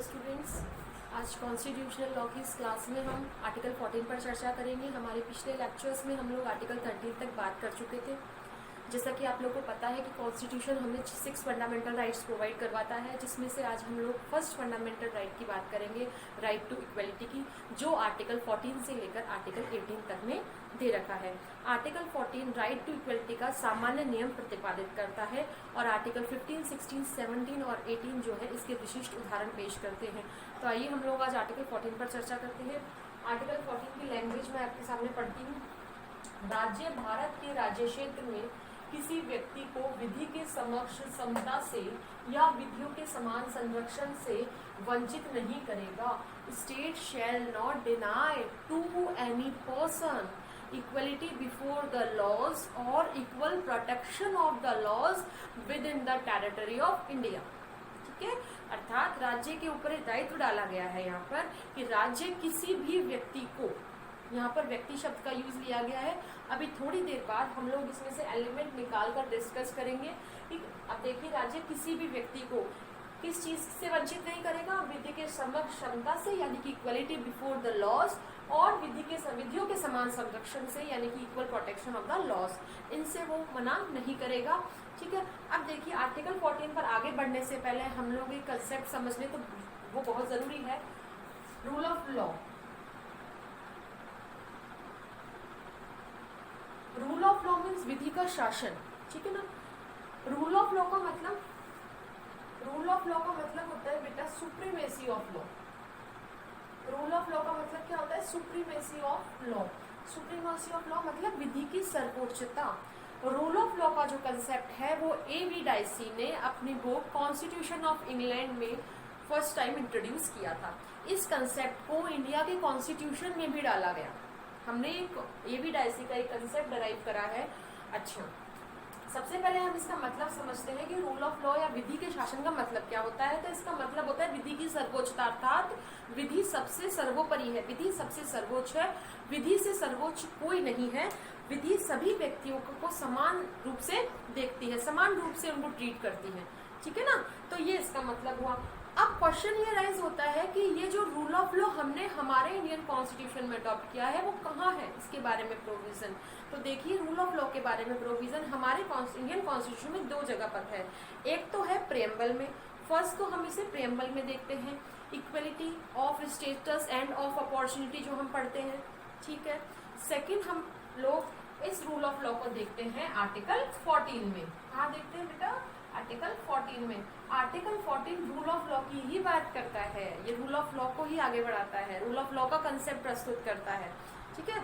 Hello students, आज constitutional law की इस क्लास में हम आर्टिकल 14 पर चर्चा करेंगे। हमारे पिछले लेक्चर्स में हम लोग आर्टिकल 13 तक बात कर चुके थे। जैसा कि आप लोगों को पता है कि कॉन्स्टिट्यूशन हमें 6 फंडामेंटल राइट्स प्रोवाइड करवाता है, जिसमें से आज हम लोग फर्स्ट फंडामेंटल राइट की बात करेंगे, राइट टू इक्वलिटी की, जो आर्टिकल 14 से लेकर आर्टिकल 18 तक में दे रखा है। आर्टिकल 14 राइट टू इक्वलिटी का सामान्य नियम प्रतिपादित करता है और आर्टिकल 15, 16, 17 और 18 जो है इसके विशिष्ट उदाहरण पेश करते हैं। तो आइए हम लोग आज आर्टिकल 14 पर चर्चा करते हैं। आर्टिकल 14 की लैंग्वेज मैं आपके सामने पढ़ती हूँ। राज्य भारत के राज्य क्षेत्र में किसी व्यक्ति को विधि के समक्ष समता से या विधियों के समान संरक्षण से वंचित नहीं करेगा। State shall not deny to any person equality before the laws और equal protection of the laws within the territory of India. ठीक है, अर्थात राज्य के ऊपर दायित्व डाला गया है यहाँ पर कि राज्य किसी भी व्यक्ति को, यहाँ पर व्यक्ति शब्द का यूज लिया गया है। अभी थोड़ी देर बाद हम लोग इसमें से एलिमेंट निकाल कर डिस्कस करेंगे। ठीक, अब देखिए, राज्य किसी भी व्यक्ति को किस चीज से वंचित नहीं करेगा? विधि के समक्ष क्षमता से यानी कि इक्वलिटी बिफोर द लॉज और विधियों के समान संरक्षण से यानी कि equal protection of the laws, इनसे वो मना नहीं करेगा। ठीक है, अब देखिए आर्टिकल 14 पर आगे बढ़ने से पहले हम लोग एक कंसेप्ट समझ लें, तो वो बहुत जरूरी है। Rule of law. Rule of law means विधि का शासन। ठीक है ना। रूल ऑफ लॉ का मतलब होता है बेटा supremacy of law. Rule of law का मतलब क्या होता है? Supremacy of law. Supremacy of law मतलब विधि की सर्वोच्चता। रूल ऑफ लॉ का जो कंसेप्ट है वो A.V. डाइसी ने अपनी बुक कॉन्स्टिट्यूशन ऑफ इंग्लैंड में फर्स्ट टाइम इंट्रोड्यूस किया था। इस कंसेप्ट को इंडिया के कॉन्स्टिट्यूशन में भी डाला गया। हमने A.V. डाइसी का एक कंसेप्ट डराइव करा है। अच्छा, सबसे पहले हम इसका मतलब समझते हैं कि रूल ऑफ लॉ या विधि के शासन का मतलब क्या होता है। तो इसका मतलब होता है विधि की सर्वोच्चता, अर्थात विधि सबसे सर्वोपरि है, विधि सबसे सर्वोच्च है, विधि से सर्वोच्च कोई नहीं है। विधि सभी व्यक्तियों को समान रूप से देखती है, समान रूप से उनको ट्रीट करती है। ठीक है ना। तो ये इसका मतलब हुआ। अब क्वेश्चन ये राइज होता है कि ये जो रूल ऑफ लॉ हमने हमारे इंडियन कॉन्स्टिट्यूशन में अडॉप्ट किया है वो कहाँ है, इसके बारे में प्रोविजन। तो देखिए, रूल ऑफ लॉ के बारे में प्रोविजन हमारे इंडियन कॉन्स्टिट्यूशन में दो जगह पर है। एक तो है प्रेम्बल में। फर्स्ट तो हम इसे प्रेम्बल में देखते हैं, equality of status end of opportunity जो हम पढ़ते हैं। ठीक है। सेकेंड हम लोग इस रूल ऑफ लॉ को देखते हैं आर्टिकल 14 में। कहाँ देखते हैं बेटा? आर्टिकल 14 में। आर्टिकल 14 रूल ऑफ लॉ की ही बात करता है, ये रूल ऑफ लॉ को ही आगे बढ़ाता है, रूल ऑफ लॉ का कंसेप्ट प्रस्तुत करता है। ठीक है।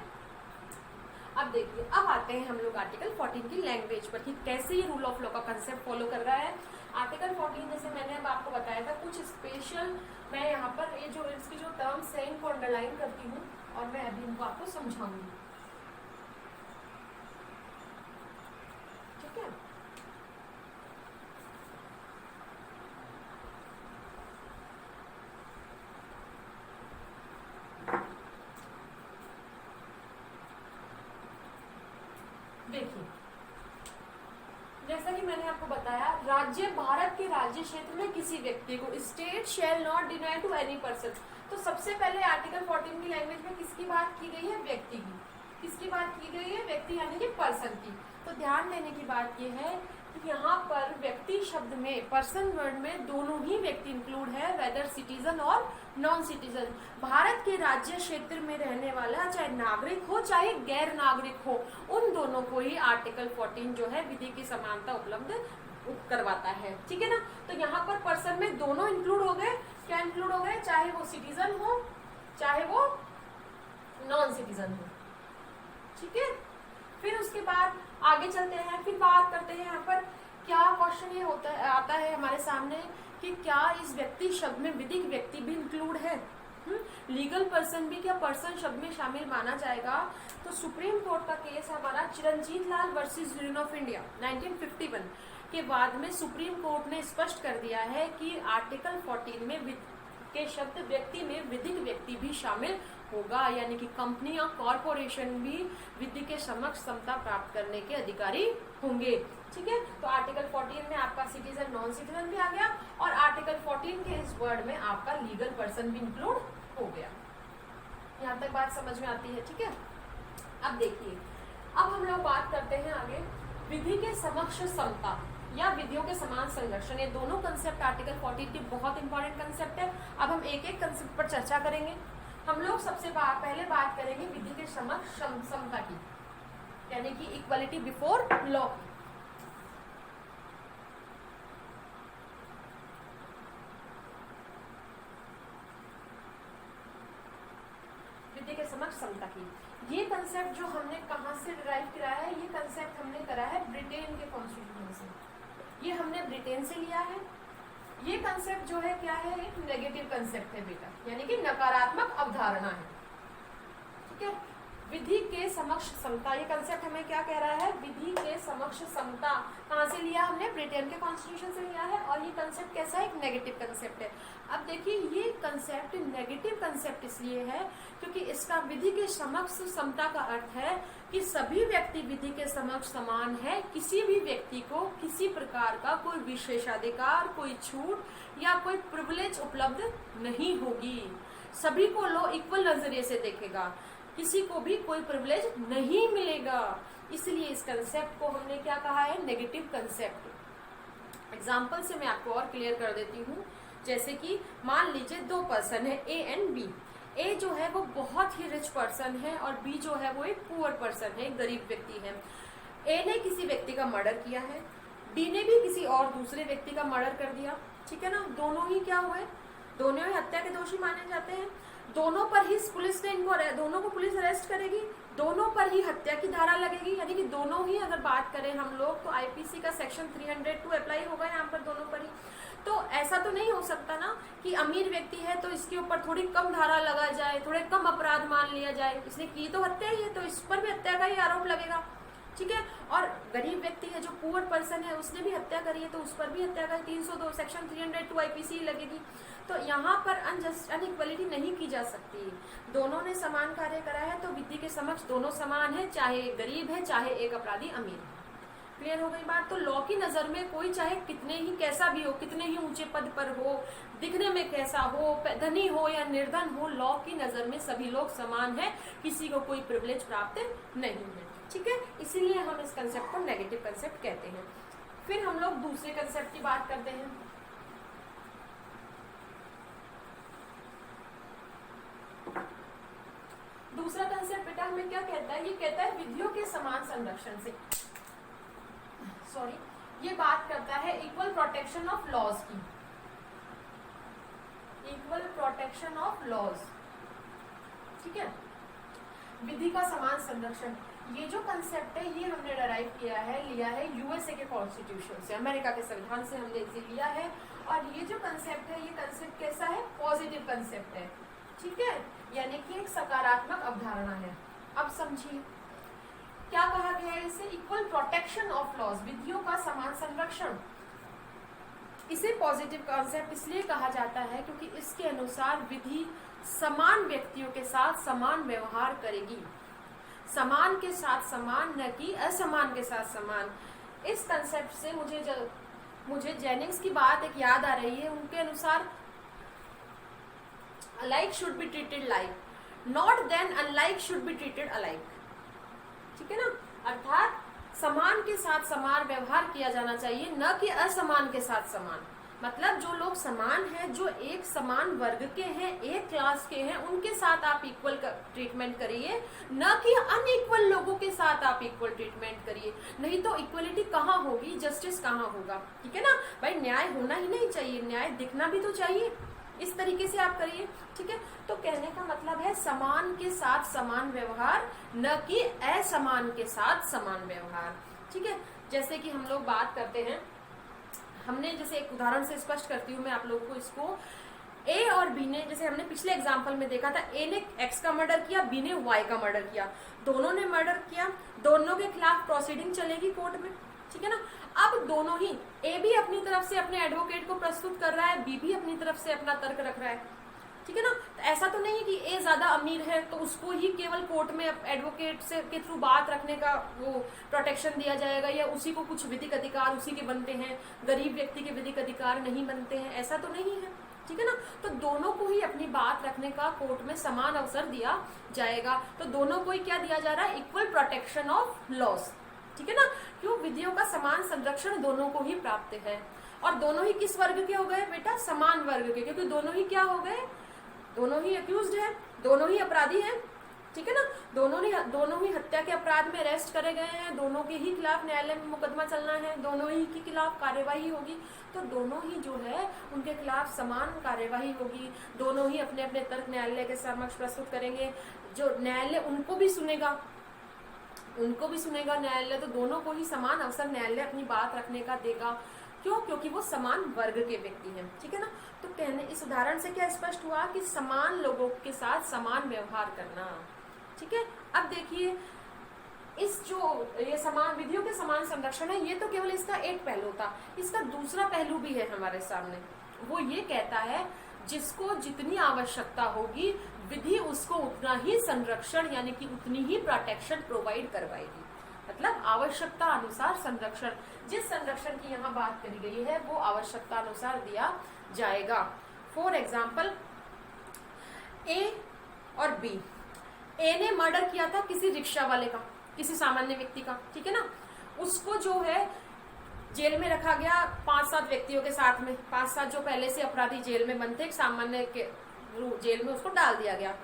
अब देखिए, अब आते हैं हम लोग आर्टिकल 14 की लैंग्वेज पर कि कैसे ये रूल ऑफ लॉ का कंसेप्ट फॉलो कर रहा है। आर्टिकल 14 जैसे मैंने अब आपको बताया था, कुछ स्पेशल मैं यहाँ पर ये जो इसकी जो टर्म्स है इनको अंडरलाइन करती हूँ और मैं अभी इनको आपको समझाऊंगी। ठीक है। देखिए, जैसा कि मैंने आपको बताया, राज्य भारत के राज्य क्षेत्र में किसी व्यक्ति को, state shall not deny to any person. तो सबसे पहले आर्टिकल 14 की लैंग्वेज में किसकी बात की गई है? व्यक्ति की। किसकी बात की गई है? व्यक्ति यानी कि पर्सन की। तो ध्यान देने की बात यह है कि यहाँ पर व्यक्ति शब्द में, पर्सन वर्ड में दोनों ही व्यक्ति इंक्लूड है, वेदर सिटीजन और नॉन सिटीजन। भारत के राज्य क्षेत्र में रहने वाला चाहे नागरिक हो चाहे गैर नागरिक हो, उन दोनों को ही आर्टिकल 14 जो है विधि की समानता उपलब्ध करवाता है। ठीक है ना। तो यहाँ पर पर्सन में दोनों इंक्लूड हो गए। क्या इंक्लूड हो गए? चाहे वो सिटीजन हो चाहे वो नॉन सिटीजन हो। ठीक है। फिर उसके बाद आगे चलते हैं, फिर बात करते हैं यहाँ पर क्या क्वेश्चन ये आता है हमारे सामने कि क्या इस व्यक्ति शब्द में विधिक व्यक्ति भी इंक्लूड है? लीगल पर्सन भी क्या पर्सन शब्द में शामिल माना जाएगा? तो सुप्रीम कोर्ट का केस हमारा चिरंजीत लाल वर्सेस यूनियन ऑफ इंडिया 1951 के बाद में सुप्रीम कोर्ट ने स्पष्ट कर दिया है कि आर्टिकल 14 में के शब्द व्यक्ति में विधिक व्यक्ति भी शामिल होगा, यानी कि कंपनी और कॉरपोरेशन भी विधि के समक्ष समता प्राप्त करने के अधिकारी होंगे। ठीक है। तो आर्टिकल 14 में आपका सिटीजन नॉन सिटीजन भी आ गया और आर्टिकल 14 14 के इस वर्ड में आपका लीगल पर्सन भी इंक्लूड हो गया। यहाँ तक बात समझ में आती है, ठीक है। अब देखिए, अब हम लोग बात करते हैं आगे विधि के समक्ष समता या विधियों के समान संरक्षण। ये दोनों कंसेप्ट आर्टिकल 14 की बहुत इंपॉर्टेंट कंसेप्ट है। अब हम एक एक कंसेप्ट पर चर्चा करेंगे। हम लोग सबसे पहले बात करेंगे विधि के समक्ष समता की, यानी कि इक्वलिटी बिफोर लॉ। विधि के समक्ष समता की ये कंसेप्ट जो हमने कहाँ से डिराइव किया है, ये कंसेप्ट हमने करा है ब्रिटेन के कॉन्स्टिट्यूशन से। ये हमने ब्रिटेन से लिया है। ये कंसेप्ट जो है क्या है, एक नेगेटिव कंसेप्ट है बेटा, यानी कि नकारात्मक अवधारणा है, ठीक है। विधि के समक्ष समता, ये कंसेप्ट हमें क्या कह रहा है, विधि के समक्ष समता कहाँ से लिया हमने, ब्रिटेन के कॉन्स्टिट्यूशन से लिया है। और ये कंसेप्ट कैसा है, एक नेगेटिव कंसेप्ट है। अब देखिए, ये कंसेप्ट नेगेटिव कंसेप्ट इसलिए है क्योंकि इसका विधि के समक्ष समता का अर्थ है कि सभी व्यक्ति विधि के समक्ष समान है। किसी भी व्यक्ति को किसी प्रकार का कोई विशेषाधिकार, कोई छूट या कोई प्रिविलेज उपलब्ध नहीं होगी। सभी को लॉ इक्वल नजरिए से देखेगा, किसी को भी कोई प्रिविलेज नहीं मिलेगा। इसलिए इस कंसेप्ट को हमने क्या कहा है, नेगेटिव कंसेप्ट। एग्जाम्पल से मैं आपको और क्लियर कर देती हूँ। जैसे कि मान लीजिए दो पर्सन है, ए एंड बी। ए जो है वो बहुत ही रिच पर्सन है और बी जो है वो एक पुअर पर्सन है, एक गरीब व्यक्ति है। ए ने किसी व्यक्ति का मर्डर किया है, बी ने भी किसी और दूसरे व्यक्ति का मर्डर कर दिया, ठीक है ना। दोनों ही क्या हुए, दोनों ही हत्या के दोषी माने जाते हैं। दोनों पर ही पुलिस ने दोनों को पुलिस अरेस्ट करेगी, दोनों पर ही हत्या की धारा लगेगी, यानी कि दोनों ही अगर बात करें हम लोग तो आईपीसी का सेक्शन 302 अप्लाई होगा यहाँ पर दोनों पर ही। तो ऐसा तो नहीं हो सकता ना कि अमीर व्यक्ति है तो इसके ऊपर थोड़ी कम धारा लगा जाए, थोड़े कम अपराध मान लिया जाए, इसने की तो हत्या ही है तो इस पर भी हत्या का ही आरोप लगेगा, ठीक है। और गरीब व्यक्ति है, जो पुअर पर्सन है, उसने भी हत्या करी है तो उस पर भी हत्या का 302 सेक्शन 302 आईपीसी लगेगी। तो यहाँ पर अनइक्वलिटी नहीं की जा सकती। दोनों ने समान कार्य करा है तो विधि के समक्ष दोनों समान है, चाहे एक गरीब है चाहे एक अपराधी अमीर है। क्लियर हो गई बात। तो लॉ की नजर में कोई चाहे कितने ही कैसा भी हो, कितने ही ऊंचे पद पर हो, दिखने में कैसा हो, धनी हो या निर्धन हो, लॉ की नजर में सभी लोग समान है, किसी को कोई प्रिविलेज प्राप्त नहीं है, ठीक है। इसीलिए हम इस कंसेप्ट को नेगेटिव कंसेप्ट कहते हैं। फिर हम लोग दूसरे कंसेप्ट की बात करते हैं। दूसरा कंसेप्ट बेटा हमें क्या कहता है, ये कहता है विधियों के समान संरक्षण से, ये बात करता है इक्वल प्रोटेक्शन ऑफ लॉज की, इक्वल प्रोटेक्शन ऑफ लॉज, ठीक है। विधि का समान संरक्षण, ये जो कंसेप्ट है ये हमने डराइव किया है, लिया है यूएसए के कॉन्स्टिट्यूशन से, अमेरिका के संविधान से हमने इसे लिया है। और ये जो कंसेप्ट है, ये कंसेप्ट कैसा है, पॉजिटिव कंसेप्ट है, ठीक है, यानी कि एक सकारात्मक अवधारणा है। अब समझिए क्या कहा गया है इसे, इक्वल प्रोटेक्शन ऑफ लॉज, विधियों का समान संरक्षण। इसे पॉजिटिव कॉन्सेप्ट इसलिए कहा जाता है क्योंकि इसके अनुसार विधि समान व्यक्तियों के साथ समान व्यवहार करेगी, समान के साथ समान, न कि असमान के साथ समान। इस कंसेप्ट से मुझे जेनिंग्स की बात एक याद आ रही है। उनके अनुसार alike should be treated like, not then unlike should be treated alike, ठीक है ना। अर्थात समान के साथ समान व्यवहार किया जाना चाहिए, न कि असमान के साथ समान। मतलब जो लोग समान हैं, जो एक समान वर्ग के हैं, एक क्लास के हैं, उनके साथ आप इक्वल ट्रीटमेंट करिए, न कि अनइक्वल लोगों के साथ आप इक्वल ट्रीटमेंट करिए। नहीं तो इक्वलिटी कहाँ होगी, जस्टिस कहाँ होगा, ठीक है ना भाई। न्याय होना ही नहीं चाहिए, न्याय दिखना भी तो चाहिए, इस तरीके से आप करिए, ठीक है। तो कहने का मतलब है समान के साथ समान व्यवहार, न कि असमान के साथ समान व्यवहार, ठीक है। जैसे कि हम लोग बात करते हैं, हमने जैसे एक उदाहरण से स्पष्ट करती हूँ मैं आप लोग को इसको। ए और बी ने, जैसे हमने पिछले एग्जाम्पल में देखा था, ए ने एक्स का मर्डर किया, बी ने वाई का मर्डर किया, दोनों ने मर्डर किया, दोनों के खिलाफ प्रोसीडिंग चलेगी कोर्ट में, ठीक है ना। अब दोनों ही, ए भी अपनी तरफ से अपने एडवोकेट को प्रस्तुत कर रहा है, बी भी अपनी तरफ से अपना तर्क रख रहा है। ठीक है ना। तो ऐसा तो नहीं है कि ए ज्यादा अमीर है तो उसको ही केवल कोर्ट में एडवोकेट से के थ्रू बात रखने का वो प्रोटेक्शन दिया जाएगा, या उसी को कुछ विधिक अधिकार उसी के बनते हैं, गरीब व्यक्ति के विधिक अधिकार नहीं बनते हैं, ऐसा तो नहीं है। ठीक है ना। तो दोनों को ही अपनी बात रखने का कोर्ट में समान अवसर दिया जाएगा। तो दोनों को ही क्या दिया जा रहा है, इक्वल प्रोटेक्शन ऑफ लॉस। ठीक है ना। क्यों, विधियों का समान संरक्षण दोनों को ही प्राप्त है। और दोनों ही किस वर्ग के हो गए बेटा, समान वर्ग के, क्योंकि दोनों ही क्या हो गए, दोनों ही अक्यूज्ड है, दोनों ही अपराधी हैं। ठीक है ना। दोनों ही हत्या के अपराध में अरेस्ट करे गए हैं, दोनों के ही खिलाफ न्यायालय में मुकदमा चलना है, दोनों ही के खिलाफ कार्यवाही होगी। तो दोनों ही जो है उनके खिलाफ समान कार्यवाही होगी, दोनों ही अपने अपने तर्क न्यायालय के समक्ष प्रस्तुत करेंगे, जो न्यायालय उनको भी सुनेगा न्यायालय। तो दोनों को ही समान अवसर न्यायालय अपनी बात रखने का देगा। क्यों, क्योंकि वो समान वर्ग के व्यक्ति हैं। ठीक है ना। तो कहने इस उदाहरण से क्या स्पष्ट हुआ कि समान लोगों के साथ समान व्यवहार करना। ठीक है। अब देखिए, इस जो ये समान विधियों के समान संरक्षण है, ये तो केवल इसका एक पहलू था, इसका दूसरा पहलू भी है हमारे सामने। वो ये कहता है जिसको जितनी आवश्यकता होगी विधि उसको उतना ही संरक्षण यानी कि उतनी ही प्रोटेक्शन प्रोवाइड करवाएगी। मतलब आवश्यकता अनुसार संरक्षण, जिस संरक्षण की यहाँ बात करी गई है वो आवश्यकता अनुसार दिया जाएगा। फॉर एग्जाम्पल, ए और बी, ए ने मर्डर किया था किसी रिक्शा वाले का, किसी सामान्य व्यक्ति का। ठीक है ना। उसको जो है जेल में रखा गया 5-7 व्यक्तियों के साथ में, 5-7 जो पहले से अपराधी जेल में बनते, एक सामान्य के जेल में उसको डाल दिया गया।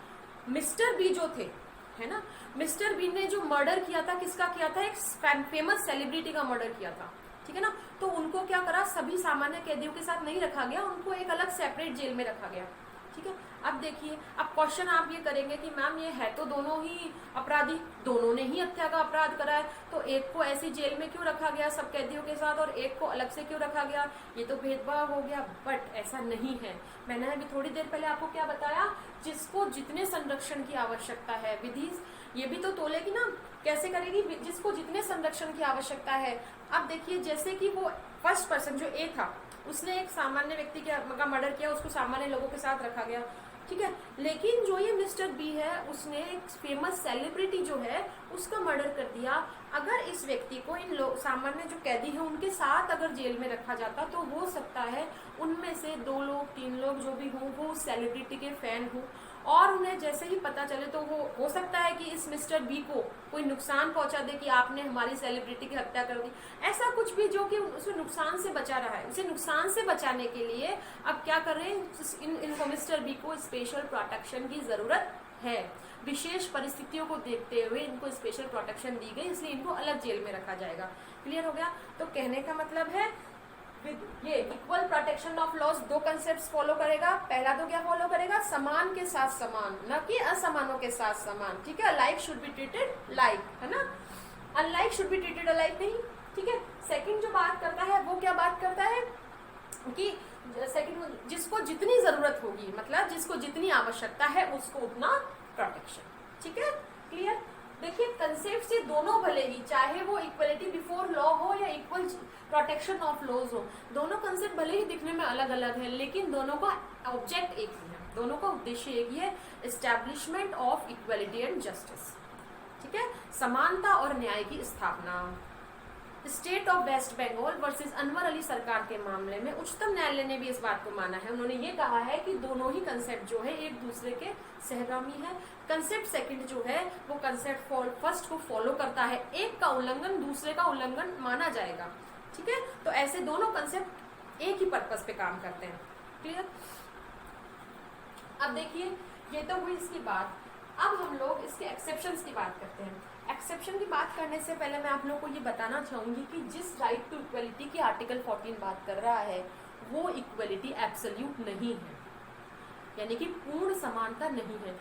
मिस्टर बी जो थे, है ना, मिस्टर बी ने जो मर्डर किया था, किसका किया था, एक फेमस सेलिब्रिटी का मर्डर किया था। ठीक है ना। तो उनको क्या करा, सभी सामान्य कैदियों के साथ नहीं रखा गया, उनको एक अलग सेपरेट जेल में रखा गया। ठीक है। अब देखिए, अब क्वेश्चन आप ये करेंगे कि मैम ये है तो दोनों ही अपराधी, दोनों ने ही हत्या का अपराध करा है, तो एक को ऐसी जेल में क्यों रखा गया सब कैदियों के साथ और एक को अलग से क्यों रखा गया, ये तो भेदभाव हो गया। बट ऐसा नहीं है। मैंने अभी थोड़ी देर पहले आपको क्या बताया, जिसको जितने संरक्षण की आवश्यकता है, विधि ये भी तो तोलेगी ना, कैसे करेगी, जिसको जितने संरक्षण की आवश्यकता है। अब देखिए, जैसे कि वो फर्स्ट पर्सन जो ए था, उसने एक सामान्य व्यक्ति का मर्डर किया, उसको सामान्य लोगों के साथ रखा गया। ठीक है। लेकिन जो ये मिस्टर बी है, उसने एक फेमस सेलिब्रिटी जो है उसका मर्डर कर दिया। अगर इस व्यक्ति को इन लोग सामान्य जो कैदी है उनके साथ अगर जेल में रखा जाता तो हो सकता है उनमें से 2 लोग 3 लोग जो भी हों वो उस सेलिब्रिटी के फैन हों, और उन्हें जैसे ही पता चले तो वो हो सकता है कि इस मिस्टर बी को कोई नुकसान पहुंचा दे कि आपने हमारी सेलिब्रिटी की हत्या कर दी, ऐसा कुछ भी जो कि उसे नुकसान से बचा रहा है। उसे नुकसान से बचाने के लिए अब क्या कर रहे हैं, इनको मिस्टर बी को स्पेशल प्रोटेक्शन की जरूरत है। विशेष परिस्थितियों को देखते हुए इनको स्पेशल प्रोटेक्शन दी गई, इसलिए इनको अलग जेल में रखा जाएगा। क्लियर हो गया। तो कहने का मतलब है ये equal protection of loss 2 concepts follow करेगा। पहला तो क्या फॉलो करेगा, समान के साथ समान, न कि असमानों के साथ समान। ठीक है। Like should be treated like, है ना, unlike should be treated alike नहीं। ठीक है। सेकंड जो बात करता है वो क्या बात करता है कि सेकंड, जिसको जितनी जरूरत होगी, मतलब जिसको जितनी आवश्यकता है उसको उतना प्रोटेक्शन। ठीक है। क्लियर। देखिए, कंसेप्ट से दोनों भले ही, चाहे वो इक्वलिटी बिफोर लॉ हो या इक्वल प्रोटेक्शन ऑफ लॉज हो, दोनों कंसेप्ट भले ही दिखने में अलग अलग है लेकिन दोनों का ऑब्जेक्ट एक ही है, दोनों का उद्देश्य एक ही है, establishment of equality and justice. ठीक है। समानता और न्याय की स्थापना। State of West Bengal versus Anwar Ali Sarkar के मामले में उच्चतम न्यायालय ने भी इस बात को माना है। उन्होंने ये कहा है कि दोनों ही कंसेप्ट जो है एक दूसरे के सहगामी है। कंसेप्ट सेकंड जो है वो कंसेप्ट फर्स्ट को फॉलो करता है, एक का उल्लंघन दूसरे का उल्लंघन माना जाएगा। ठीक है। तो ऐसे दोनों कंसेप्ट एक ही पर्पस पे काम करते हैं। क्लियर। अब देखिए, ये तो हुई इसकी बात। अब हम लोग इसके एक्सेप्शंस की बात करते हैं। एक्सेप्शन की बात करने से पहले मैं आप लोग को ये बताना चाहूंगी कि जिस राइट टू इक्वलिटी की आर्टिकल 14 बात कर रहा है वो इक्वलिटी एब्सोल्यूट नहीं है, यानी कि पूर्ण समानता नहीं है।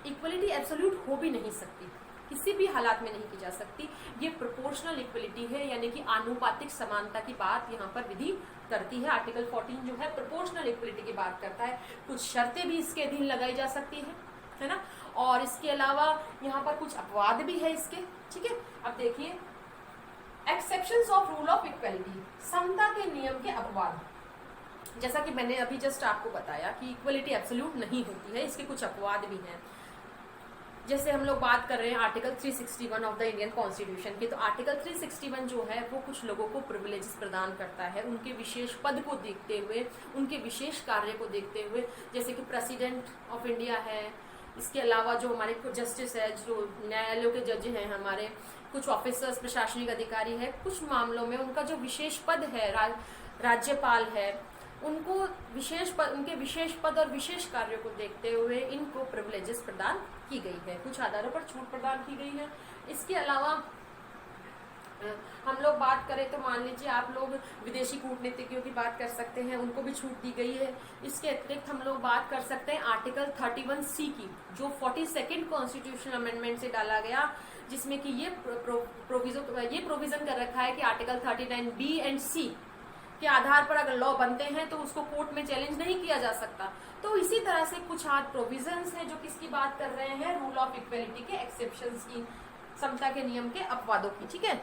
इक्वलिटी एब्सोल्यूट हो भी नहीं सकती, किसी भी हालात में नहीं की जा सकती। ये प्रोपोर्शनल इक्वलिटी है, यानी कि आनुपातिक समानता की बात यहाँ पर विधि करती है। आर्टिकल 14 जो है प्रोपोर्शनल इक्वलिटी की बात करता है। कुछ शर्तें भी इसके अधीन लगाई जा सकती है ना, और इसके अलावा यहाँ पर कुछ अपवाद भी है इसके। ठीक है। अब देखिए, exceptions of rule of equality, समता के नियम के अपवाद। जैसा कि मैंने अभी जस्ट आपको बताया कि इक्वलिटी एब्सोल्यूट नहीं होती है, इसके कुछ अपवाद भी हैं। जैसे हम लोग बात कर रहे हैं article 361 of the Indian constitution की, तो आर्टिकल 361 जो है वो कुछ लोगों को प्रिविलेजेस प्रदान करता है उनके विशेष पद को देखते हुए, उनके विशेष कार्य को देखते हुए, जैसे कि प्रेसिडेंट ऑफ इंडिया है, इसके अलावा जो हमारे जस्टिस है, जो न्यायालयों के जज हैं, हमारे कुछ ऑफिसर्स, प्रशासनिक अधिकारी है, कुछ मामलों में उनका जो विशेष पद है, राज्यपाल है, उनको उनके विशेष पद और विशेष कार्यों को देखते हुए इनको प्रिविलेजेस प्रदान की गई है, कुछ आधारों पर छूट प्रदान की गई है। इसके अलावा हम लोग बात करें तो मान लीजिए आप लोग विदेशी कूटनीतिज्ञों की बात कर सकते हैं, उनको भी छूट दी गई है। इसके अतिरिक्त हम लोग बात कर सकते हैं आर्टिकल 31C की, जो 42nd कॉन्स्टिट्यूशनल अमेंडमेंट से डाला गया, जिसमें कि ये प्रोविजन कर रखा है कि आर्टिकल 39B एंड C के आधार पर अगर लॉ बनते हैं तो उसको कोर्ट में चैलेंज नहीं किया जा सकता। तो इसी तरह से कुछ हाथ प्रोविजंस हैं जो किसकी बात कर रहे हैं, रूल ऑफ इक्वलिटी के एक्सेप्शंस की, समता के नियम के अपवादों की, ठीक है।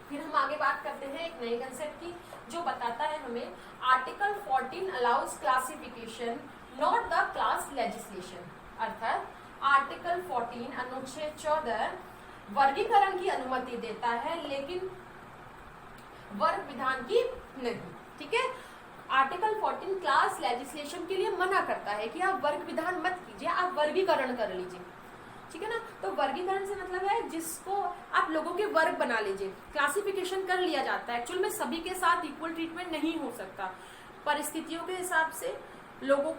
फिर हम आगे बात करते हैं एक नए कंसेप्ट की, जो बताता है हमें article 14 allows classification not the class legislation, अर्थात आर्टिकल 14 अनुच्छेद 14 वर्गीकरण की अनुमति देता है लेकिन वर्ग विधान की नहीं, ठीक है। आर्टिकल 14 क्लास लेजिस्लेशन के लिए मना करता है कि आप वर्ग विधान मत कीजिए, आप वर्गीकरण कर लीजिए, ठीक है ना। तो वर्गीकरण से मतलब है जिसको आप लोगों के वर्ग बना लीजिए, क्लासिफिकेशन कर लिया जाता है। एक्चुअल में सभी के साथ इक्वल ट्रीटमेंट नहीं हो सकता, परिस्थितियों के हिसाब से लोगों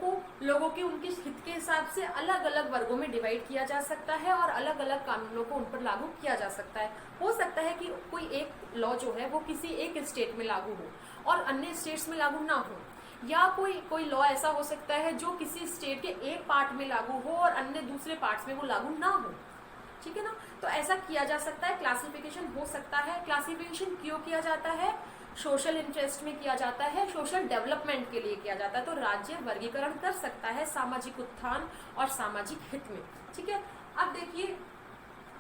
के उनके हित के हिसाब से अलग अलग वर्गों में डिवाइड किया जा सकता है और अलग अलग कानूनों को उन पर लागू किया जा सकता है। हो सकता है कि कोई एक लॉ जो है वो किसी एक स्टेट में लागू हो और अन्य स्टेट्स में लागू ना हो, या कोई लॉ ऐसा हो सकता है जो किसी स्टेट के एक पार्ट में लागू हो और अन्य दूसरे पार्ट्स में वो लागू ना हो, ठीक है ना। तो ऐसा किया जा सकता है, क्लासिफिकेशन हो सकता है। क्लासिफिकेशन क्यों किया जाता है, सोशल इंटरेस्ट में किया जाता है, सोशल डेवलपमेंट के लिए किया जाता है। तो राज्य वर्गीकरण कर सकता है सामाजिक उत्थान और सामाजिक हित में, ठीक है। अब देखिए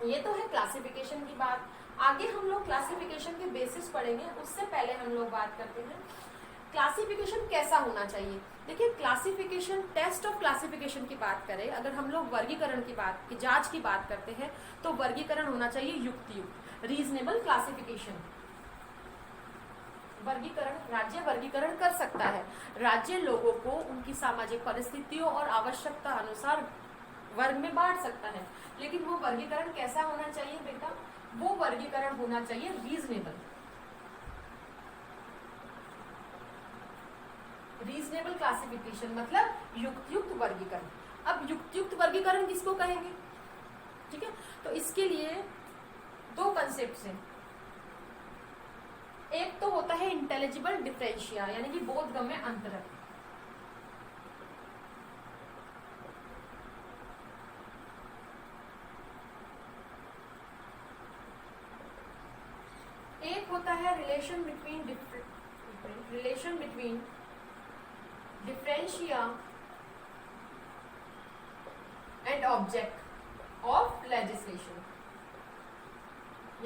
ये तो है क्लासिफिकेशन की बात। आगे हम लोग क्लासिफिकेशन के बेसिस पढ़ेंगे, उससे पहले हम लोग बात करते हैं क्लासिफिकेशन कैसा होना चाहिए। देखिए क्लासिफिकेशन, टेस्ट ऑफ क्लासिफिकेशन की बात करें, अगर हम लोग वर्गीकरण की बात की, जांच की बात करते हैं, तो वर्गीकरण होना चाहिए युक्तियुक्त, रीजनेबल क्लासिफिकेशन। वर्गीकरण, राज्य वर्गीकरण कर सकता है, राज्य लोगों को उनकी सामाजिक परिस्थितियों और आवश्यकता अनुसार वर्ग में बांट सकता है, लेकिन वो वर्गीकरण कैसा होना चाहिए बेटा, वो वर्गीकरण होना चाहिए रीजनेबल। रीजनेबल क्लासिफिकेशन मतलब युक्तियुक्त वर्गीकरण। अब युक्तियुक्त वर्गीकरण किसको कहेंगे, ठीक है। तो इसके लिए दो कंसेप्ट हैं, एक तो होता है इंटेलिजिबल डिफरेंशिया, यानी कि बोधगम्य अंतरक। एक होता है relation between differentia and object of legislation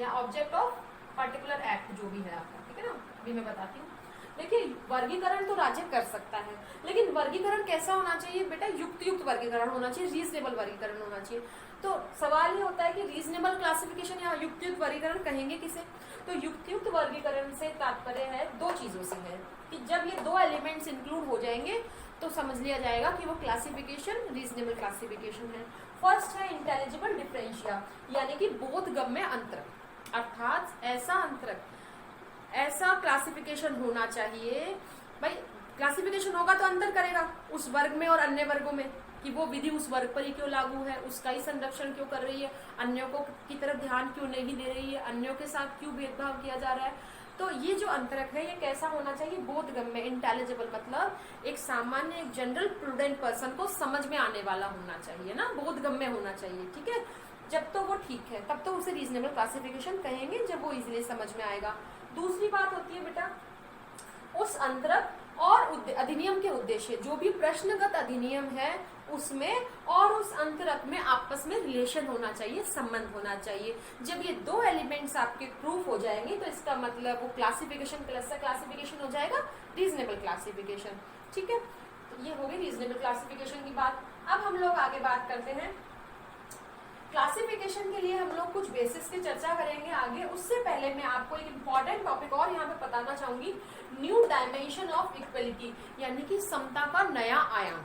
या ऑब्जेक्ट ऑफ पर्टिकुलर एक्ट, जो भी है आपका, ठीक है ना। अभी मैं बताती हूँ। देखिए वर्गीकरण तो राज्य कर सकता है, लेकिन वर्गीकरण कैसा होना चाहिए बेटा, युक्तियुक्त वर्गीकरण होना चाहिए, रीजनेबल वर्गीकरण होना चाहिए। तो सवाल ये होता है कि रीजनेबल क्लासिफिकेशन या युक्तियुक्त वर्गीकरण कहेंगे किसे। तो युक्तियुक्त वर्गीकरण से तात्पर्य है दो चीजों से है कि जब ये दो एलिमेंट्स इंक्लूड हो जाएंगे तो समझ लिया जाएगा कि वो क्लासिफिकेशन रीजनेबल क्लासिफिकेशन है। फर्स्ट है इंटेलिजिबल डिफरेंशिया, यानी कि बोधगम्य अंतरक, अर्थात ऐसा अंतरक, ऐसा क्लासिफिकेशन होना चाहिए। भाई क्लासिफिकेशन होगा तो अंतर करेगा उस वर्ग में और अन्य वर्गों में, कि वो विधि उस वर्ग पर ही क्यों लागू है, उसका ही संरक्षण क्यों कर रही है, अन्यों को की तरफ ध्यान क्यों नहीं दे रही है, अन्यों के साथ क्यों भेदभाव किया जा रहा है। तो ये जो अंतरक है ये कैसा होना चाहिए, बोधगम्य, इंटेलिजिबल, मतलब एक सामान्य, एक जनरल प्रूडेंट पर्सन को समझ में आने वाला होना चाहिए ना, बोधगम्य होना चाहिए, ठीक है। जब तो वो ठीक है तब तो उसे रीजनेबल क्लासिफिकेशन कहेंगे, जब वो इजीली समझ में आएगा। दूसरी बात होती है बेटा उस अंतरक और अधिनियम के उद्देश्य, जो भी प्रश्नगत अधिनियम है उसमें और उस अंतरक में आपस में रिलेशन होना चाहिए, संबंध होना चाहिए। जब ये दो एलिमेंट्स आपके प्रूफ हो जाएंगे तो इसका मतलब वो क्लासिफिकेशन क्लस्टर क्लासिफिकेशन हो जाएगा, रीजनेबल क्लासिफिकेशन। ठीक है, तो ये हो गई रीजनेबल क्लासिफिकेशन की बात। अब हम लोग आगे बात करते हैं क्लासिफिकेशन के लिए हम लोग कुछ बेसिक्स की चर्चा करेंगे आगे। उससे पहले मैं आपको एक इम्पॉर्टेंट टॉपिक और यहाँ पे बताना चाहूंगी, न्यू डायमेंशन ऑफ इक्वलिटी, यानी कि समता का नया आयाम।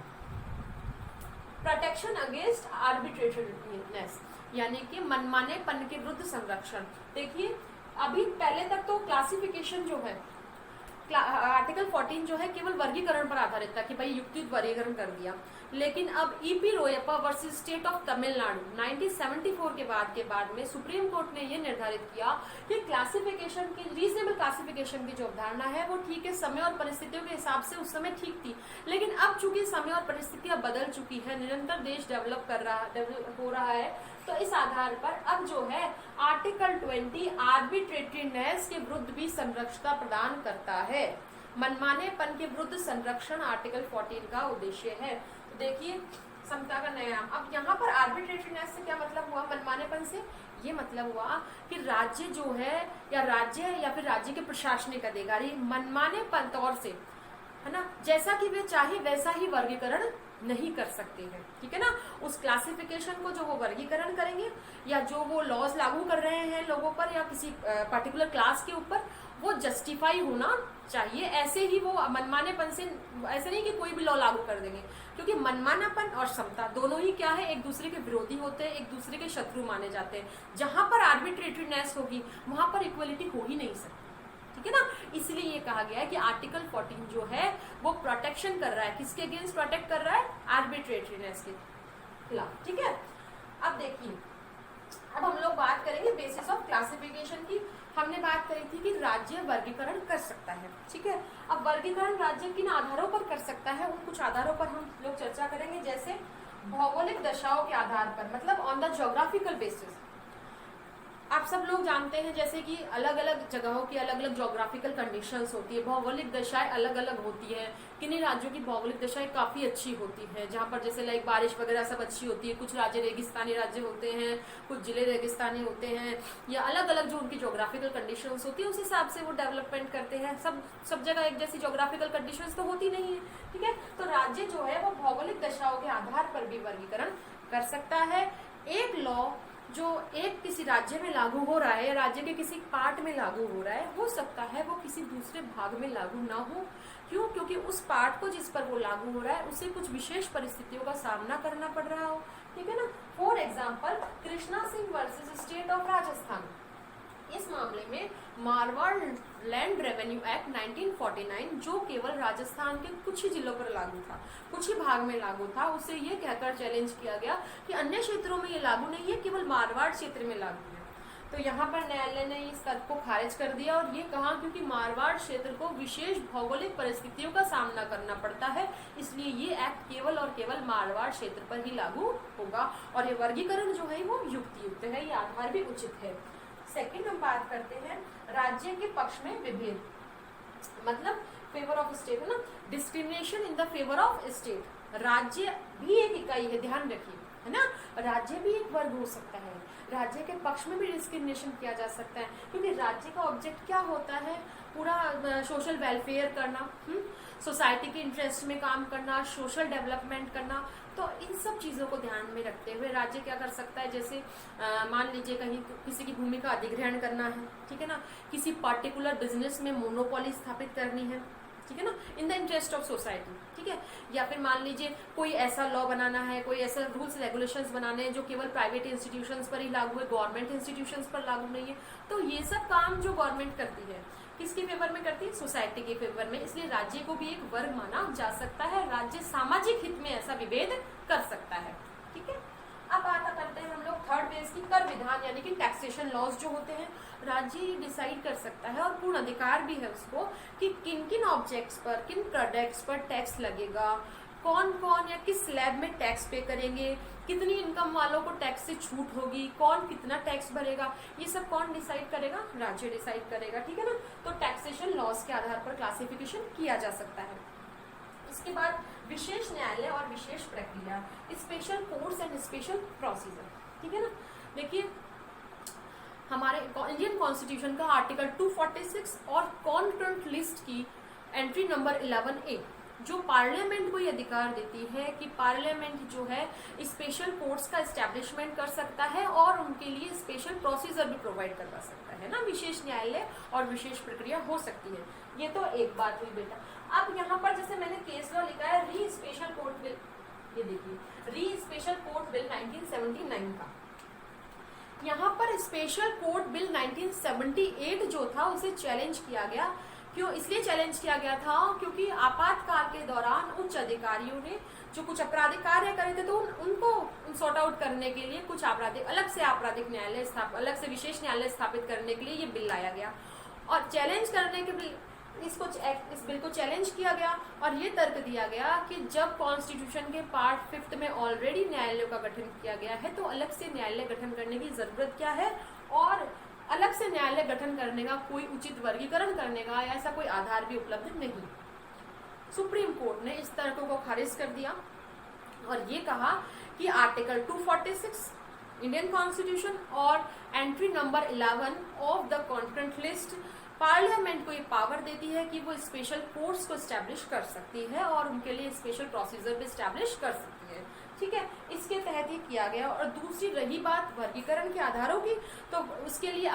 प्रोटेक्शन अगेंस्ट आर्बिट्रेरीनेस, यानी कि मनमानेपन के विरुद्ध संरक्षण। देखिए अभी पहले तक तो क्लासिफिकेशन जो है, आर्टिकल 14 जो है केवल वर्गीकरण पर आधारित था कि भाई युक्तियुक्त वर्गीकरण कर दिया, लेकिन अब EP Royappa versus state of Tamil Nadu 1974 के बाद में सुप्रीम कोर्ट ने यह निर्धारित किया कि क्लासिफिकेशन की, रीजनेबल क्लासिफिकेशन की जो अवधारणा है वो ठीक है, समय और परिस्थितियों के हिसाब से उस समय ठीक थी, लेकिन अब चूंकि समय और परिस्थितियां बदल चुकी है, निरंतर देश डेवलप हो रहा है, तो इस आधार पर अब जो है आर्टिकल 20 आर्बिट्रेटरीनेस के विरुद्ध भी संरक्षणता प्रदान करता है। मनमानेपन के विरुद्ध संरक्षण आर्टिकल 14 का उद्देश्य है। तो देखिए समता का नया, अब यहाँ पर आर्बिट्रेटरीनेस से क्या मतलब हुआ, मनमानेपन से ये मतलब हुआ कि राज्य जो है या फिर राज्य के प्रशासनिक अधिकारी मनमानेपन तौर से, है ना, जैसा कि वे चाहे वैसा ही वर्गीकरण नहीं कर सकते हैं। ठीक है ना, उस क्लासिफिकेशन को जो वो वर्गीकरण करेंगे या जो वो लॉज लागू कर रहे हैं लोगों पर या किसी पर्टिकुलर क्लास के ऊपर, वो जस्टिफाई होना चाहिए। ऐसे ही वो मनमानेपन से, ऐसे नहीं कि कोई भी लॉ लागू कर देंगे, क्योंकि मनमानापन और समता दोनों ही क्या है, एक दूसरे के विरोधी होते हैं, एक दूसरे के शत्रु माने जाते हैं। जहां पर आर्बिट्रेटरीनेस होगी वहां पर इक्वलिटी हो ही नहीं सकती। ठीक है ना, इसलिए ये कहा गया है कि आर्टिकल 14 जो है वो प्रोटेक्शन कर रहा है, किसके अगेंस्ट प्रोटेक्ट कर रहा है, आर्बिट्रेटरीनेस के खिलाफ। ठीक है, अब देखिए अब हम लोग बात करेंगे बेसिस ऑफ क्लासिफिकेशन की। हमने बात करी थी कि राज्य वर्गीकरण कर सकता है। ठीक है, अब वर्गीकरण राज्य किन आधारों पर कर सकता है, उन कुछ आधारों पर हम लोग चर्चा करेंगे, जैसे भौगोलिक दशाओं के आधार पर, मतलब ऑन द ज्योग्राफिकल बेसिस। आप सब लोग जानते हैं जैसे कि अलग अलग जगहों की अलग अलग ज्योग्राफिकल कंडीशंस होती है, भौगोलिक दशाएं अलग अलग होती है। किन्हीं राज्यों की भौगोलिक दशाएं काफी अच्छी होती है, जहाँ पर जैसे लाइक बारिश वगैरह सब अच्छी होती है। कुछ राज्य रेगिस्तानी राज्य होते हैं, कुछ जिले रेगिस्तानी होते हैं, या अलग अलग जो उनकी ज्योग्राफिकल कंडीशंस होती है उस हिसाब से वो डेवलपमेंट करते हैं। सब जगह एक जैसी ज्योग्राफिकल कंडीशंस तो होती नहीं है। ठीक है, तो राज्य जो है वो भौगोलिक दशाओं के आधार पर भी वर्गीकरण कर सकता है। एक लॉ जो एक किसी राज्य में लागू हो रहा है, राज्य के किसी पार्ट में लागू हो रहा है, हो सकता है वो किसी दूसरे भाग में लागू ना हो। क्यों? क्योंकि उस पार्ट को जिस पर वो लागू हो रहा है उसे कुछ विशेष परिस्थितियों का सामना करना पड़ रहा हो। ठीक है ना, for example Krishna Singh versus state of Rajasthan, इस मामले में मारवाड़ लैंड रेवेन्यू एक्ट 1949 जो केवल राजस्थान के कुछ ही जिलों पर लागू था, कुछ ही भाग में लागू था, उसे ये कहकर चैलेंज किया गया कि अन्य क्षेत्रों में ये लागू नहीं है, केवल मारवाड़ क्षेत्र में लागू है। तो यहाँ पर न्यायालय ने इस तर्क को खारिज कर दिया और ये कहा क्योंकि मारवाड़ क्षेत्र को विशेष भौगोलिक परिस्थितियों का सामना करना पड़ता है, इसलिए ये एक्ट केवल और केवल मारवाड़ क्षेत्र पर ही लागू होगा। और ये वर्गीकरण जो है वो युक्तियुक्त है, ये आधार भी उचित है। सेकंड हम बात करते हैं राज्य के पक्ष में विभेद, मतलब फेवर ऑफ स्टेट, है ना, discrimination in the favour of state. राज्य भी एक इकाई है, ध्यान रखिए, है ना, राज्य भी एक वर्ग हो सकता है, राज्य के पक्ष में भी डिस्क्रिमिनेशन किया जा सकता है, क्योंकि राज्य का ऑब्जेक्ट क्या होता है, पूरा सोशल वेलफेयर करना, सोसाइटी के इंटरेस्ट में काम करना, सोशल डेवलपमेंट करना। तो इन सब चीज़ों को ध्यान में रखते हुए राज्य क्या कर सकता है, जैसे मान लीजिए कहीं किसी की भूमि का अधिग्रहण करना है, ठीक है ना, किसी पर्टिकुलर बिजनेस में मोनोपोली स्थापित करनी है, ठीक है ना, in the interest of society, ठीक है, या फिर मान लीजिए कोई ऐसा लॉ बनाना है, कोई ऐसा रूल्स रेगुलेशंस बनाने हैं जो केवल प्राइवेट इंस्टीट्यूशंस पर ही लागू है, गवर्नमेंट इंस्टीट्यूशंस पर लागू नहीं है। तो ये सब काम जो गवर्नमेंट करती है किसके फेवर में करती है, सोसाइटी के फेवर में, इसलिए राज्य को भी एक वर्ग माना जा सकता है। राज्य सामाजिक हित में ऐसा विभेद कर सकता है। ठीक है, अब बात करते हैं हम लोग थर्ड बेस की, कर विधान, यानी कि टैक्सेशन लॉज जो होते हैं, राज्य डिसाइड कर सकता है और पूर्ण अधिकार भी है उसको कि किन किन ऑब्जेक्ट्स पर, किन प्रोडक्ट्स पर टैक्स लगेगा, कौन कौन या किस स्लैब में टैक्स पे करेंगे, कितनी इनकम वालों को टैक्स से छूट होगी, कौन कितना टैक्स भरेगा, ये सब कौन डिसाइड करेगा, राज्य डिसाइड करेगा। ठीक है ना, तो टैक्सेशन लॉज के आधार पर क्लासिफिकेशन किया जा सकता है। इसके बाद विशेष न्यायालय और विशेष प्रक्रिया, special courts and special procedure, ठीक है ना। देखिए हमारे इंडियन कॉन्स्टिट्यूशन का आर्टिकल 246 और कॉन्करेंट लिस्ट की एंट्री नंबर 11A जो पार्लियामेंट को ये अधिकार देती है कि पार्लियामेंट जो है स्पेशल कोर्ट्स का एस्टैब्लिशमेंट कर सकता है और उनके लिए स्पेशल प्रोसीजर भी प्रोवाइड करवा सकता है ना, विशेष न्यायालय और विशेष प्रक्रिया हो सकती है। ये तो एक बात हुई बेटा। अब यहाँ पर जैसे मैंने केस लॉ लिखा है री स्पेशल कोर्ट बिल, ये देखिए री स्पेशल कोर्ट बिल 1979 का, यहाँ पर स्पेशल कोर्ट बिल 1978 जो था उसे चैलेंज किया गया। क्यों इसलिए चैलेंज किया गया था? क्योंकि आपातकाल के दौरान उच्च अधिकारियों ने जो कुछ आपराधिक कार्य करे थे तो उनको सॉर्ट आउट करने के लिए कुछ अलग से आपराधिक न्यायालय अलग से विशेष न्यायालय स्थापित करने के लिए ये बिल लाया गया और चैलेंज करने के इस बिल को चैलेंज किया गया और ये तर्क दिया गया कि जब कॉन्स्टिट्यूशन के पार्ट 5 में ऑलरेडी न्यायालयों का गठन किया गया है तो अलग से न्यायालय गठन करने की जरूरत क्या है, और अलग से न्यायालय गठन करने का कोई उचित वर्गीकरण करने का ऐसा कोई आधार भी उपलब्ध नहीं। सुप्रीम कोर्ट ने इस तर्क को खारिज कर दिया और ये कहा कि आर्टिकल 246 इंडियन कॉन्स्टिट्यूशन और entry number 11 of the concurrent list parliament को ये पावर देती है कि वो स्पेशल कोर्ट्स को एस्टैब्लिश कर सकती है और उनके लिए स्पेशल प्रोसीजर भी एस्टैब्लिश कर सकती है, ठीक है। इसके तहत ये किया गया। और दूसरी रही बात वर्गीकरण के आधारों की, तो उसके लिए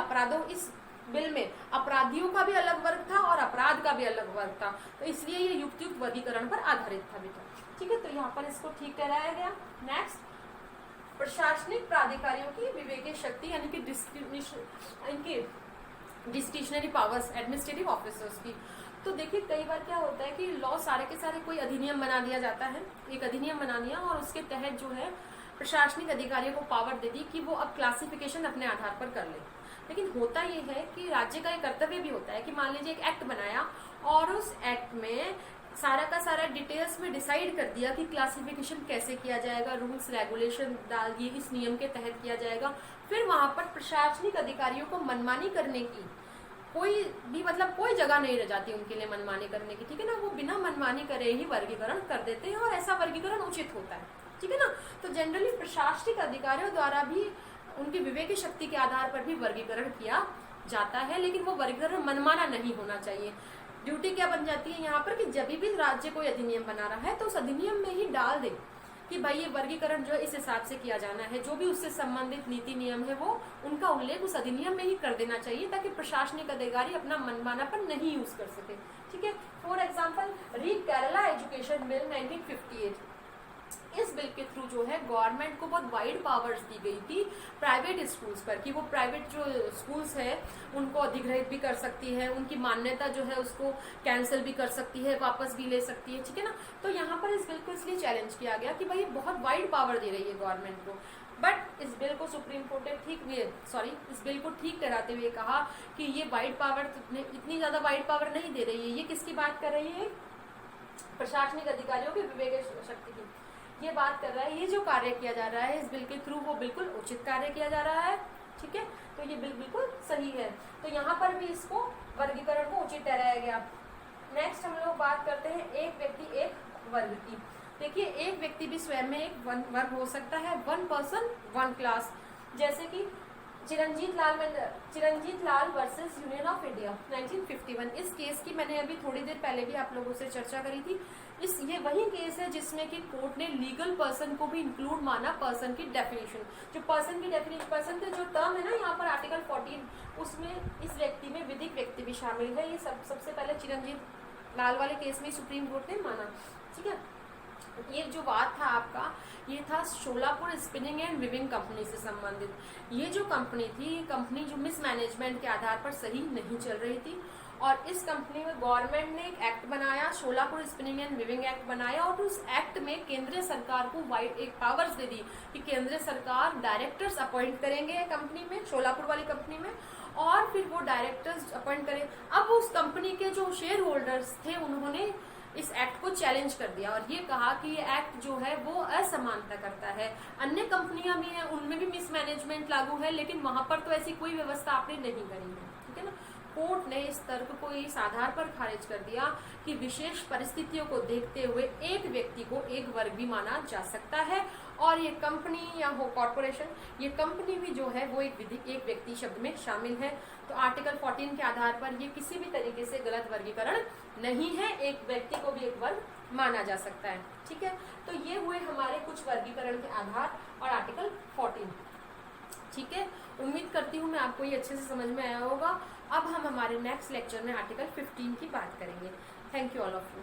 इस बिल में अपराधियों का भी अलग वर्ग था और अपराध का भी अलग वर्ग था, तो इसलिए ये युक्त वर्गीकरण पर आधारित था बेटा, ठीक है। तो यहाँ पर इसको ठीक कराया गया। नेक्स्ट, प्रशासनिक प्राधिकारियों की विवेकीय शक्ति यानी कि डिस्क्रिशनरी पावर्स एडमिनिस्ट्रेटिव ऑफिसर्स की। तो देखिए कई बार क्या होता है कि लॉ सारे के सारे कोई अधिनियम बना दिया जाता है, एक अधिनियम बना दिया और उसके तहत जो है प्रशासनिक अधिकारियों को पावर दे दी कि वो अब क्लासिफिकेशन अपने आधार पर कर ले। लेकिन होता ये है कि राज्य का एक कर्तव्य भी होता है कि मान लीजिए एक एक्ट बनाया और उस एक्ट में सारा का सारा डिटेल्स में डिसाइड कर दिया कि क्लासिफिकेशन कैसे किया जाएगा, रूल्स रेगुलेशन डाल दिए, इस नियम के तहत किया जाएगा। फिर वहां पर प्रशासनिक अधिकारियों को मनमानी करने की कोई जगह नहीं रह जाती उनके लिए मनमानी करने की, ठीक है ना। वो बिना मनमानी करे ही वर्गीकरण कर देते हैं और ऐसा वर्गीकरण उचित होता है, ठीक है ना। तो जनरली प्रशासनिक अधिकारियों द्वारा भी उनकी विवेकी शक्ति के आधार पर भी वर्गीकरण किया जाता है, लेकिन वो वर्गीकरण मनमाना नहीं होना चाहिए। ड्यूटी क्या बन जाती है यहाँ पर कि जब भी राज्य कोई अधिनियम बना रहा है तो उस अधिनियम में ही डाल दे कि भाई ये वर्गीकरण जो है इस हिसाब से किया जाना है, जो भी उससे संबंधित नीति नियम है वो उनका उल्लेख उस अधिनियम में ही कर देना चाहिए ताकि प्रशासनिक अधिकारी अपना मनमानापन नहीं यूज कर सके, ठीक है। फॉर एग्जाम्पल री केरला एजुकेशन बिल 1958, इस बिल के थ्रू जो है गवर्नमेंट को बहुत वाइड पावर्स दी गई थी प्राइवेट स्कूल्स पर कि वो प्राइवेट जो स्कूल्स है उनको अधिग्रहित भी कर सकती है, उनकी मान्यता जो है उसको कैंसिल भी कर सकती है, वापस भी ले सकती है, ठीक है ना। तो यहाँ पर इस बिल को इसलिए चैलेंज किया गया कि भाई बहुत वाइड पावर दे रही है गवर्नमेंट को। बट इस बिल को सुप्रीम कोर्ट ने इस बिल को ठीक कराते हुए कहा कि ये वाइड पावर इतनी ज्यादा वाइड पावर नहीं दे रही है। ये किसकी बात कर रही है? प्रशासनिक अधिकारियों की विवेक शक्ति की ये बात कर रहा है। ये जो कार्य किया जा रहा है इस बिल के थ्रू वो बिल्कुल उचित कार्य किया जा रहा है, ठीक है। तो ये बिल बिल्कुल सही है। तो यहाँ पर भी इसको वर्गीकरण को उचित ठहराया गया। नेक्स्ट हम लोग बात करते हैं एक व्यक्ति एक वर्ग की। देखिए एक व्यक्ति भी स्वयं में एक वर्ग हो सकता है, 1 पर्सन 1 क्लास। जैसे कि चिरंजीत लाल वर्सेस यूनियन ऑफ इंडिया 1951। इस केस की मैंने अभी थोड़ी देर पहले भी आप लोगों से चर्चा करी थी। ये वही केस है जिसमें कि कोर्ट ने लीगल पर्सन को भी इंक्लूड माना पर्सन की डेफिनेशन। जो पर्सन का जो टर्म है ना यहाँ पर आर्टिकल 14 उसमें इस व्यक्ति में विधिक व्यक्ति भी शामिल है। ये सबसे पहले चिरंजीत लाल वाले केस में सुप्रीम कोर्ट ने माना, ठीक है। ये जो बात था आपका ये था Sholapur spinning and weaving company से संबंधित। ये जो कंपनी थी कंपनी जो मिसमैनेजमेंट के आधार पर सही नहीं चल रही थी और इस कंपनी में गवर्नमेंट ने एक एक्ट बनाया, Sholapur spinning and weaving act बनाया और उस एक्ट में केंद्रीय सरकार को एक पावर्स दे दी कि केंद्रीय सरकार डायरेक्टर्स अपॉइंट करेंगे कंपनी में, शोलापुर वाली कंपनी में, और फिर वो डायरेक्टर्स अपॉइंट करें। अब उस कंपनी के जो शेयर होल्डर्स थे उन्होंने इस एक्ट को चैलेंज कर दिया और ये कहा कि ये एक्ट जो है वो असमानता करता है। अन्य कंपनियां भी हैं उनमें भी मिसमैनेजमेंट लागू है लेकिन वहां पर तो ऐसी कोई व्यवस्था आपने नहीं करी है, ठीक है ना। कोर्ट ने इस तर्क को इस आधार पर खारिज कर दिया कि विशेष परिस्थितियों को देखते हुए एक व्यक्ति को एक वर्ग भी माना जा सकता है, और ये कंपनी या हो कॉर्पोरेशन, ये कंपनी भी जो है वो एक व्यक्ति शब्द में शामिल है। तो आर्टिकल 14 के आधार पर ये किसी भी तरीके से गलत वर्गीकरण नहीं है, एक व्यक्ति को भी एक वर्ग माना जा सकता है। ठीक है, तो ये हुए हमारे कुछ वर्गीकरण के आधार और आर्टिकल 14। ठीक है, उम्मीद करती हूँ मैं आपको ये अच्छे से समझ में आया होगा। अब हम हमारे नेक्स्ट लेक्चर में आर्टिकल 15 की बात करेंगे। Thank you all of you.